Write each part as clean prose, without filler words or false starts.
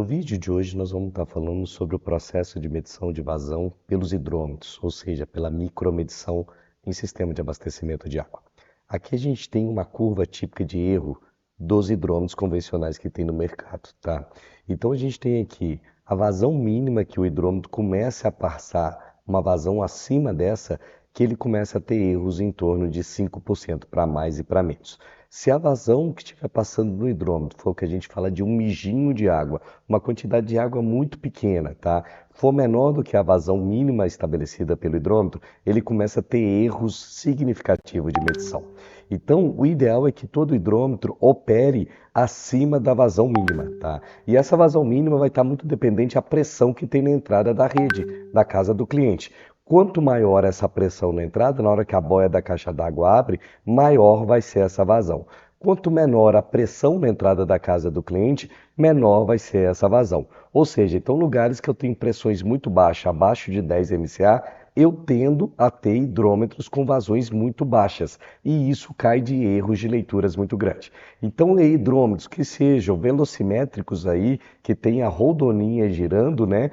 No vídeo de hoje nós vamos estar falando sobre o processo de medição de vazão pelos hidrômetros, ou seja, pela micromedição em sistema de abastecimento de água. Aqui a gente tem uma curva típica de erro dos hidrômetros convencionais que tem no mercado, tá? Então a gente tem aqui a vazão mínima que o hidrômetro começa a passar, uma vazão acima dessa, que ele começa a ter erros em torno de 5% para mais e para menos. Se a vazão que estiver passando no hidrômetro for o que a gente fala de um mijinho de água, uma quantidade de água muito pequena, tá? For menor do que a vazão mínima estabelecida pelo hidrômetro, ele começa a ter erros significativos de medição. Então, o ideal é que todo hidrômetro opere acima da vazão mínima, tá? E essa vazão mínima vai estar muito dependente da pressão que tem na entrada da rede, da casa do cliente. Quanto maior essa pressão na entrada, na hora que a boia da caixa d'água abre, maior vai ser essa vazão. Quanto menor a pressão na entrada da casa do cliente, menor vai ser essa vazão. Ou seja, então lugares que eu tenho pressões muito baixas, abaixo de 10 MCA, eu tendo a ter hidrômetros com vazões muito baixas e isso cai de erros de leituras muito grandes. Então, hidrômetros que sejam velocimétricos aí, que tenha a roldoninha girando, né,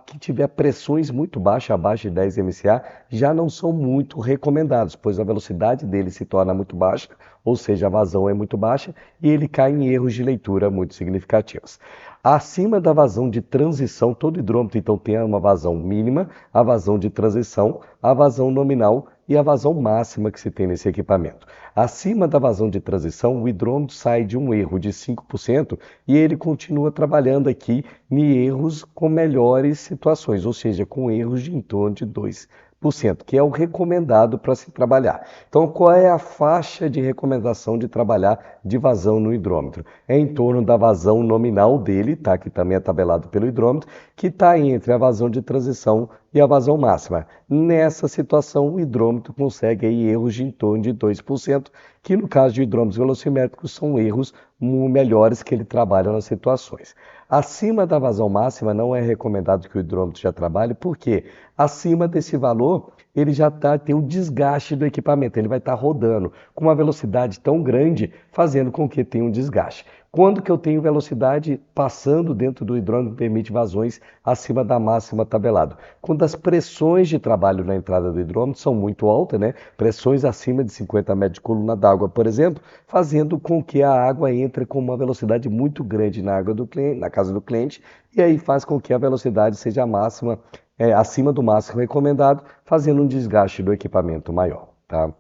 que tiver pressões muito baixas, abaixo de 10 MCA, já não são muito recomendados, pois a velocidade dele se torna muito baixa, ou seja, a vazão é muito baixa e ele cai em erros de leitura muito significativos. Acima da vazão de transição, todo hidrômetro então tem uma vazão mínima, a vazão de transição, a vazão nominal e a vazão máxima que se tem nesse equipamento. Acima da vazão de transição, o hidrômetro sai de um erro de 5% e ele continua trabalhando aqui em erros com melhores situações, ou seja, com erros de em torno de 2%, que é o recomendado para se trabalhar. Então, qual é a faixa de recomendação de trabalhar de vazão no hidrômetro? É em torno da vazão nominal dele, tá? Que também é tabelado pelo hidrômetro, que está entre a vazão de transição e a vazão máxima. Nessa situação, o hidrômetro consegue aí erros de em torno de 2%, que no caso de hidrômetros velocimétricos são erros melhores que ele trabalha nas situações. Acima da vazão máxima não é recomendado que o hidrômetro já trabalhe, porque acima desse valor ele já tem um desgaste do equipamento, ele vai estar rodando com uma velocidade tão grande, fazendo com que tenha um desgaste. Quando que eu tenho velocidade passando dentro do hidrômetro permite vazões acima da máxima tabelado? Quando as pressões de trabalho na entrada do hidrômetro são muito altas, né? Pressões acima de 50 metros de coluna d'água, por exemplo, fazendo com que a água entre com uma velocidade muito grande na água do cliente, na casa do cliente, e aí faz com que a velocidade seja máxima, acima do máximo recomendado, fazendo um desgaste do equipamento maior, tá?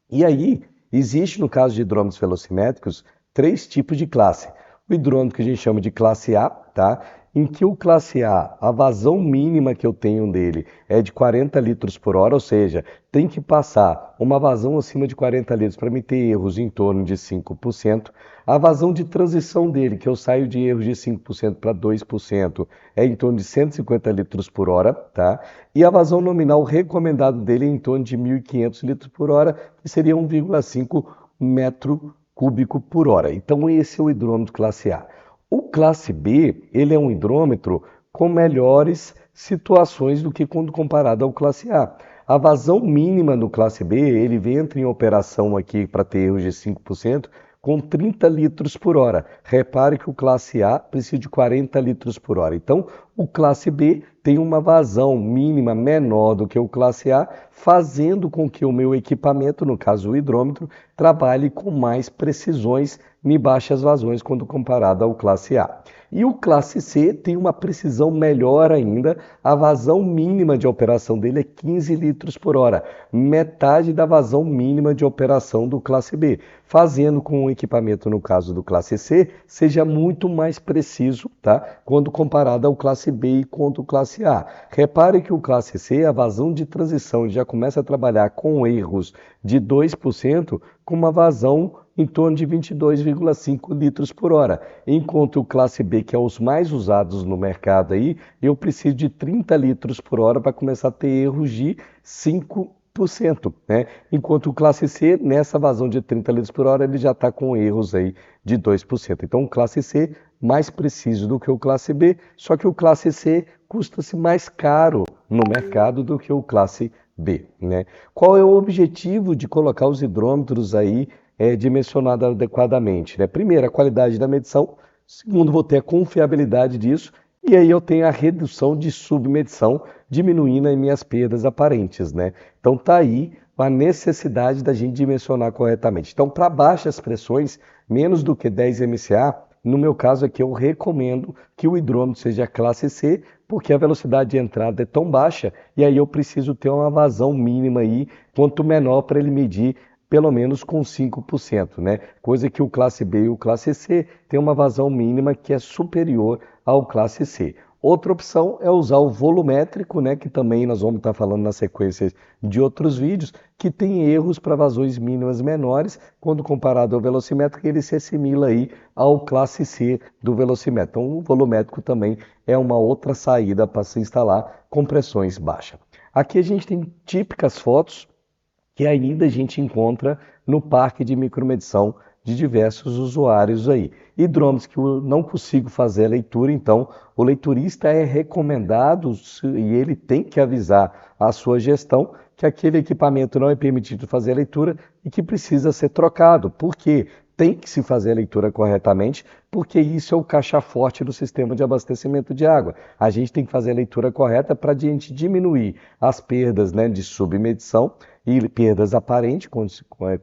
E aí, existe no caso de hidrômetros velocimétricos, 3 tipos de classe. O hidrômetro que a gente chama de classe A, tá? Em que o classe A, a vazão mínima que eu tenho dele é de 40 litros por hora, ou seja, tem que passar uma vazão acima de 40 litros para me ter erros em torno de 5%. A vazão de transição dele, que eu saio de erros de 5% para 2%, é em torno de 150 litros por hora, tá? E a vazão nominal recomendado dele é em torno de 1.500 litros por hora, que seria 1,5 metro cúbico por hora. Então esse é o hidrômetro classe A. O classe B, ele é um hidrômetro com melhores situações do que quando comparado ao classe A. A vazão mínima do classe B, ele entra em operação aqui para ter erros de 5%, com 30 litros por hora. Repare que o classe A precisa de 40 litros por hora. Então, o classe B tem uma vazão mínima menor do que o classe A, fazendo com que o meu equipamento, no caso o hidrômetro, trabalhe com mais precisões em baixas vazões quando comparado ao classe A. E o classe C tem uma precisão melhor ainda, a vazão mínima de operação dele é 15 litros por hora, metade da vazão mínima de operação do classe B, fazendo com o equipamento, no caso do classe C, seja muito mais preciso, tá? Quando comparado ao classe B e contra o classe A. Repare que o classe C, a vazão de transição, já começa a trabalhar com erros de 2%, com uma vazão em torno de 22,5 litros por hora. Enquanto o classe B, que é os mais usados no mercado aí, eu preciso de 30 litros por hora para começar a ter erros de 5%, né? Enquanto o classe C, nessa vazão de 30 litros por hora, ele já está com erros aí de 2%. Então, o classe C mais preciso do que o classe B, só que o classe C custa-se mais caro no mercado do que o classe B, né? Qual é o objetivo de colocar os hidrômetros aí dimensionado adequadamente, né? Primeiro, a qualidade da medição. Segundo, vou ter a confiabilidade disso. E aí eu tenho a redução de submedição, diminuindo as minhas perdas aparentes, né? Então tá aí a necessidade da gente dimensionar corretamente. Então, para baixas pressões, menos do que 10 MCA, no meu caso aqui eu recomendo que o hidrômetro seja classe C, porque a velocidade de entrada é tão baixa e aí eu preciso ter uma vazão mínima aí, quanto menor para ele medir pelo menos com 5%, né? Coisa que o classe B e o classe C tem uma vazão mínima que é superior ao classe C. Outra opção é usar o volumétrico, né, que também nós vamos estar falando na sequência de outros vídeos, que tem erros para vazões mínimas menores, quando comparado ao velocimétrico, ele se assimila aí ao classe C do velocimétrico. Então, o volumétrico também é uma outra saída para se instalar com pressões baixas. Aqui a gente tem típicas fotos que ainda a gente encontra no parque de micromedição de diversos usuários aí. Hidrômetros que eu não consigo fazer a leitura, então o leiturista é recomendado e ele tem que avisar a sua gestão que aquele equipamento não é permitido fazer a leitura e que precisa ser trocado. Por quê? Tem que se fazer a leitura corretamente, porque isso é o caixa forte do sistema de abastecimento de água. A gente tem que fazer a leitura correta para a gente diminuir as perdas, né, de submedição e perdas aparentes,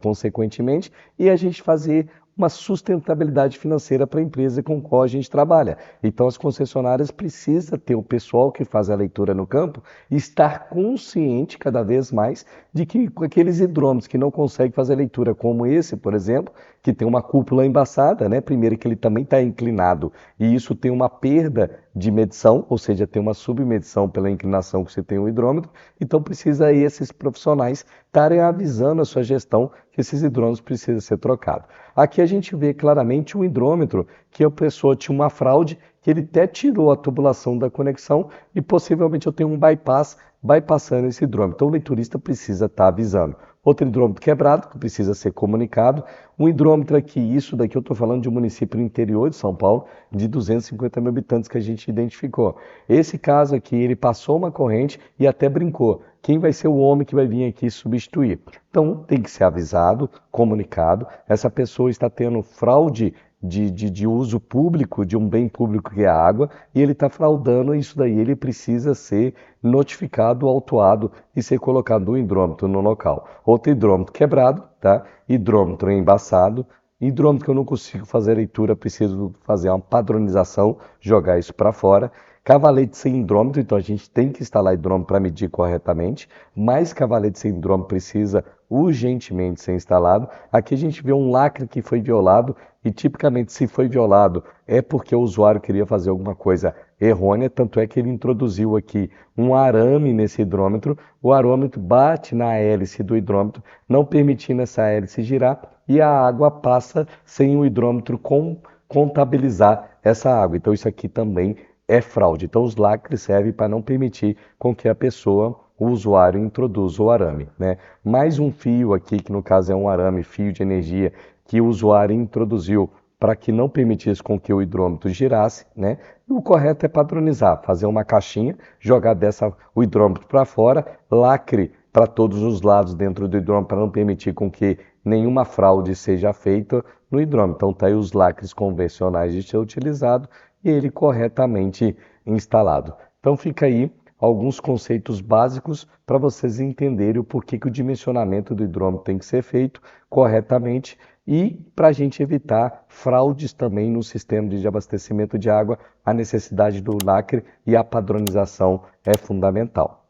consequentemente, e a gente fazer uma sustentabilidade financeira para a empresa com a qual a gente trabalha. Então, as concessionárias precisam ter o pessoal que faz a leitura no campo e estar consciente cada vez mais de que aqueles hidrômetros que não conseguem fazer leitura, como esse, por exemplo, que tem uma cúpula embaçada, né? Primeiro que ele também está inclinado e isso tem uma perda de medição, ou seja, tem uma submedição pela inclinação que você tem o hidrômetro, então precisa esses profissionais estarem avisando a sua gestão que esses hidrômetros precisam ser trocados. Aqui a gente vê claramente um hidrômetro que a pessoa tinha uma fraude, que ele até tirou a tubulação da conexão e possivelmente eu tenho um bypassando esse hidrômetro. Então o leiturista precisa estar avisando. Outro hidrômetro quebrado, que precisa ser comunicado. Um hidrômetro aqui, isso daqui eu estou falando de um município no interior de São Paulo, de 250 mil habitantes que a gente identificou. Esse caso aqui, ele passou uma corrente e até brincou. Quem vai ser o homem que vai vir aqui substituir? Então tem que ser avisado, comunicado. Essa pessoa está tendo fraude de uso público, de um bem público que é a água, e ele está fraudando isso daí, ele precisa ser notificado, autuado e ser colocado um hidrômetro no local. Outro hidrômetro quebrado, tá? Hidrômetro embaçado, hidrômetro que eu não consigo fazer leitura, preciso fazer uma padronização, jogar isso para fora. Cavalete sem hidrômetro, então a gente tem que instalar hidrômetro para medir corretamente, mas cavalete sem hidrômetro precisa urgentemente ser instalado. Aqui a gente vê um lacre que foi violado e tipicamente se foi violado é porque o usuário queria fazer alguma coisa errônea, tanto é que ele introduziu aqui um arame nesse hidrômetro, o arômetro bate na hélice do hidrômetro, não permitindo essa hélice girar e a água passa sem o hidrômetro contabilizar essa água. Então isso aqui também é fraude. Então os lacres servem para não permitir com que a pessoa, o usuário, introduza o arame, né? Mais um fio aqui, que no caso é um arame, fio de energia, que o usuário introduziu para que não permitisse com que o hidrômetro girasse, né? E o correto é padronizar, fazer uma caixinha, jogar o hidrômetro para fora, lacre para todos os lados dentro do hidrômetro para não permitir com que nenhuma fraude seja feita no hidrômetro. Então tá aí os lacres convencionais de ser utilizado e ele corretamente instalado. Então fica aí alguns conceitos básicos para vocês entenderem o porquê que o dimensionamento do hidrômetro tem que ser feito corretamente e para a gente evitar fraudes também no sistema de abastecimento de água, a necessidade do lacre e a padronização é fundamental.